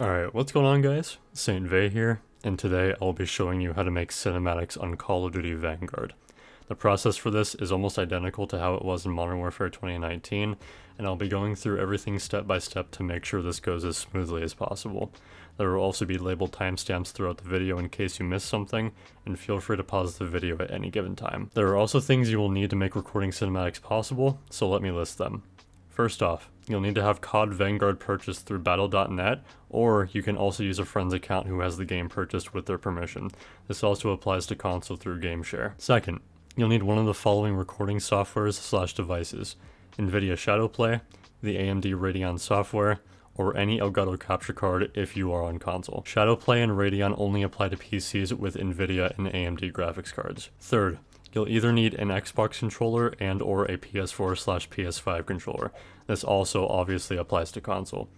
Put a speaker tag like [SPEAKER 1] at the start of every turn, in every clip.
[SPEAKER 1] Alright, what's going on guys? Saint Vey here, and today I'll be showing you how to make cinematics on Call of Duty Vanguard. The process for this is almost identical to how it was in Modern Warfare 2019, and I'll be going through everything step by step to make sure this goes as smoothly as possible. There will also be labeled timestamps throughout the video in case you missed something, and feel free to pause the video at any given time. There are also things you will need to make recording cinematics possible, so let me list them. First off, you'll need to have COD Vanguard purchased through battle.net, or you can also use a friend's account who has the game purchased with their permission. This also applies to console through GameShare. Second, you'll need one of the following recording softwares / devices: NVIDIA Shadowplay, the AMD Radeon software, or any Elgato capture card if you are on console. Shadowplay and Radeon only apply to PCs with NVIDIA and AMD graphics cards. Third, you'll either need an Xbox controller and or a PS4 / PS5 controller. This also obviously applies to console.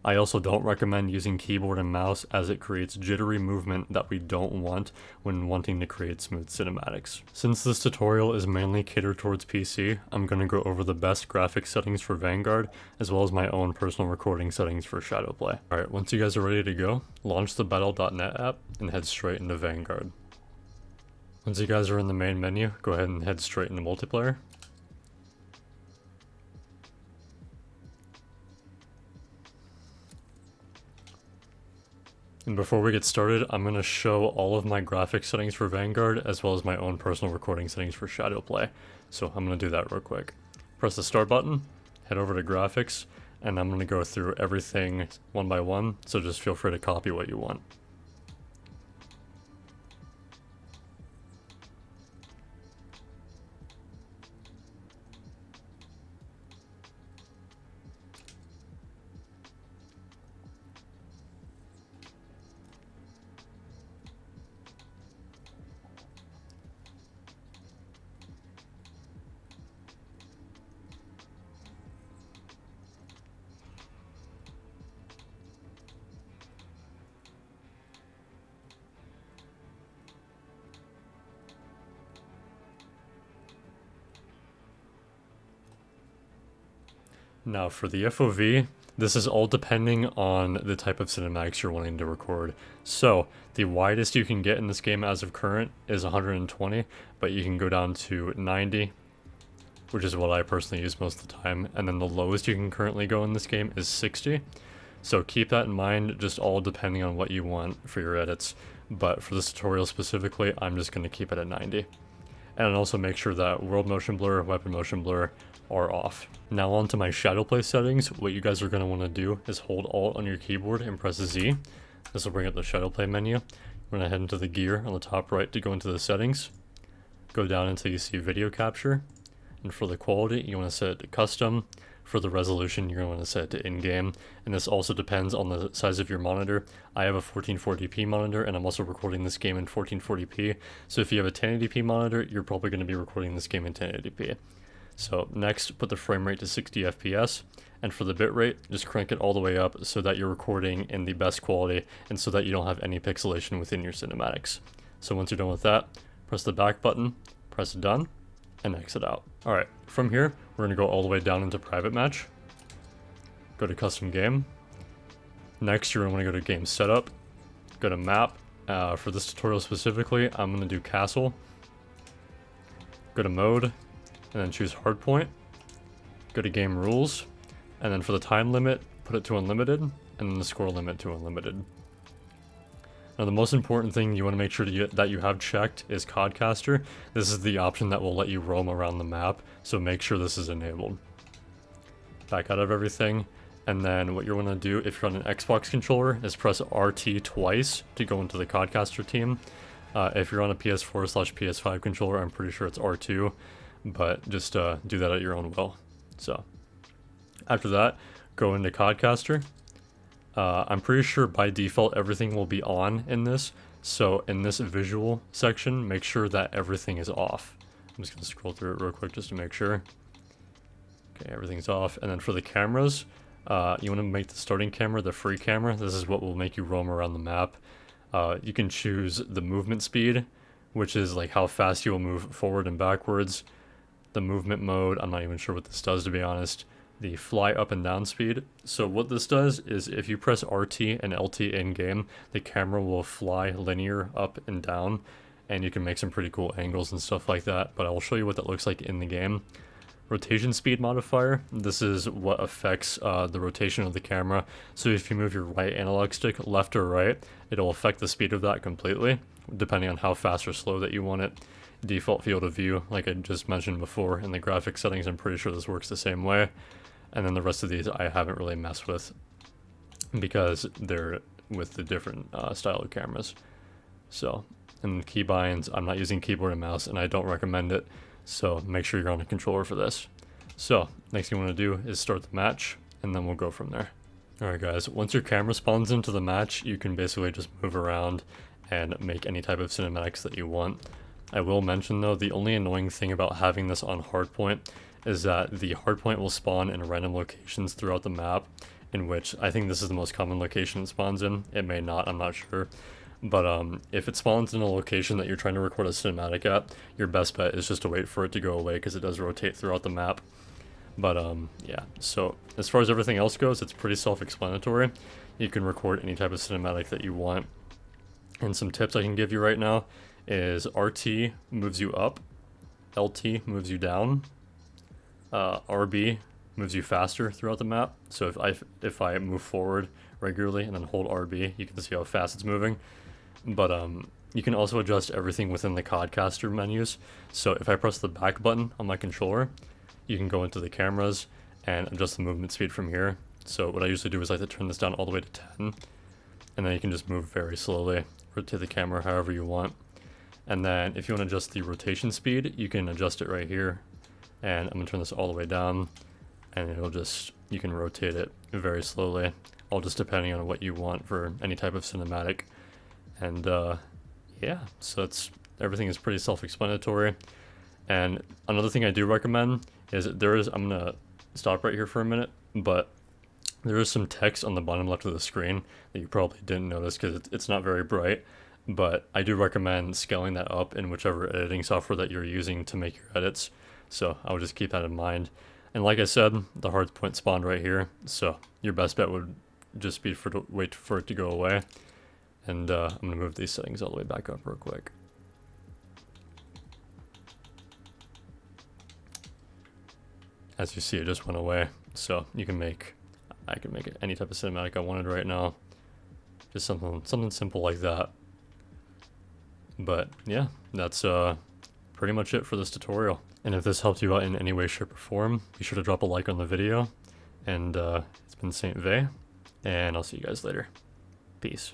[SPEAKER 1] I also don't recommend using keyboard and mouse as it creates jittery movement that we don't want when wanting to create smooth cinematics. Since this tutorial is mainly catered towards PC, I'm going to go over the best graphics settings for Vanguard, as well as my own personal recording settings for Shadowplay. Alright, once you guys are ready to go, launch the battle.net app and head straight into Vanguard. Once you guys are in the main menu, go ahead and head straight into multiplayer. And before we get started, I'm going to show all of my graphics settings for Vanguard, as well as my own personal recording settings for Shadowplay. So I'm going to do that real quick. Press the start button, head over to graphics, and I'm going to go through everything one by one, so just feel free to copy what you want. Now for the FOV, this is all depending on the type of cinematics you're wanting to record. So the widest you can get in this game as of current is 120, but you can go down to 90, which is what I personally use most of the time. And then the lowest you can currently go in this game is 60. So keep that in mind, just all depending on what you want for your edits. But for this tutorial specifically, I'm just going to keep it at 90. And also make sure that world motion blur, weapon motion blur are off. Now on to my Shadowplay settings. What you guys are going to want to do is hold Alt on your keyboard and press Z. This will bring up the Shadowplay menu. We're going to head into the gear on the top right to go into the settings. Go down until you see video capture. And for the quality, you want to set it to custom. For the resolution, you're going to want to set it to in-game. And this also depends on the size of your monitor. I have a 1440p monitor, and I'm also recording this game in 1440p. So if you have a 1080p monitor, you're probably going to be recording this game in 1080p. So next, put the frame rate to 60 FPS, and for the bitrate, just crank it all the way up so that you're recording in the best quality and so that you don't have any pixelation within your cinematics. So once you're done with that, press the back button, press done, and exit out. Alright, from here, we're going to go all the way down into private match, go to custom game. Next, you're going to want to go to game setup, go to map. For this tutorial specifically, I'm going to do castle, go to mode, and then choose Hardpoint, go to game rules, and then for the time limit, put it to unlimited, and then the score limit to unlimited. Now the most important thing you want to make sure that you have checked is Codcaster. This is the option that will let you roam around the map, so make sure this is enabled. Back out of everything, and then what you're going to do if you're on an Xbox controller is press RT twice to go into the Codcaster team. If you're on a PS4 / PS5 controller, I'm pretty sure it's R2. But just do that at your own will. So after that, go into Codcaster. I'm pretty sure by default everything will be on in this. So in this visual section, make sure that everything is off. I'm just going to scroll through it real quick just to make sure. Okay, everything's off. And then for the cameras, you want to make the starting camera the free camera. This is what will make you roam around the map. You can choose the movement speed, which is like how fast you will move forward and backwards. The movement mode, I'm not even sure what this does to be honest. the fly up and down speed. So what this does is if you press RT and LT in game, the camera will fly linear up and down, and you can make some pretty cool angles and stuff like that, but I will show you what that looks like in the game. Rotation speed modifier, this is what affects the rotation of the camera. So if you move your right analog stick left or right, it'll affect the speed of that completely, depending on how fast or slow that you want it. Default field of view, like I just mentioned before, in the graphics settings, I'm pretty sure this works the same way. And then the rest of these I haven't really messed with because they're with the different style of cameras. So, and keybinds, I'm not using keyboard and mouse, and I don't recommend it. So make sure you're on a controller for this. So next thing you want to do is start the match, and then we'll go from there. Alright guys, once your camera spawns into the match, you can basically just move around and make any type of cinematics that you want. I will mention though, the only annoying thing about having this on Hardpoint is that the Hardpoint will spawn in random locations throughout the map, in which I think this is the most common location it spawns in. It may not, I'm not sure. But if it spawns in a location that you're trying to record a cinematic at, your best bet is just to wait for it to go away because it does rotate throughout the map. But yeah, so as far as everything else goes, it's pretty self-explanatory. You can record any type of cinematic that you want. And some tips I can give you right now is RT moves you up, LT moves you down, RB moves you faster throughout the map. So if I move forward regularly and then hold RB, you can see how fast it's moving. But you can also adjust everything within the Codcaster menus. So if I press the back button on my controller, you can go into the cameras and adjust the movement speed from here. So what I usually do is I like to turn this down all the way to 10, and then you can just move very slowly, rotate the camera however you want. And then if you want to adjust the rotation speed, you can adjust it right here. And I'm gonna turn this all the way down, and it'll just, you can rotate it very slowly, all just depending on what you want for any type of cinematic. And yeah, so everything is pretty self-explanatory. And another thing I do recommend is I'm gonna stop right here for a minute, but there is some text on the bottom left of the screen that you probably didn't notice because it's not very bright, but I do recommend scaling that up in whichever editing software that you're using to make your edits. So I would just keep that in mind. And like I said, the Hardpoint spawned right here, so your best bet would just be to wait for it to go away. And I'm going to move these settings all the way back up real quick. As you see, it just went away. So I can make it any type of cinematic I wanted right now. Just something simple like that. But yeah, that's pretty much it for this tutorial. And if this helped you out in any way, shape, or form, be sure to drop a like on the video. And it's been Saint Vey, and I'll see you guys later. Peace.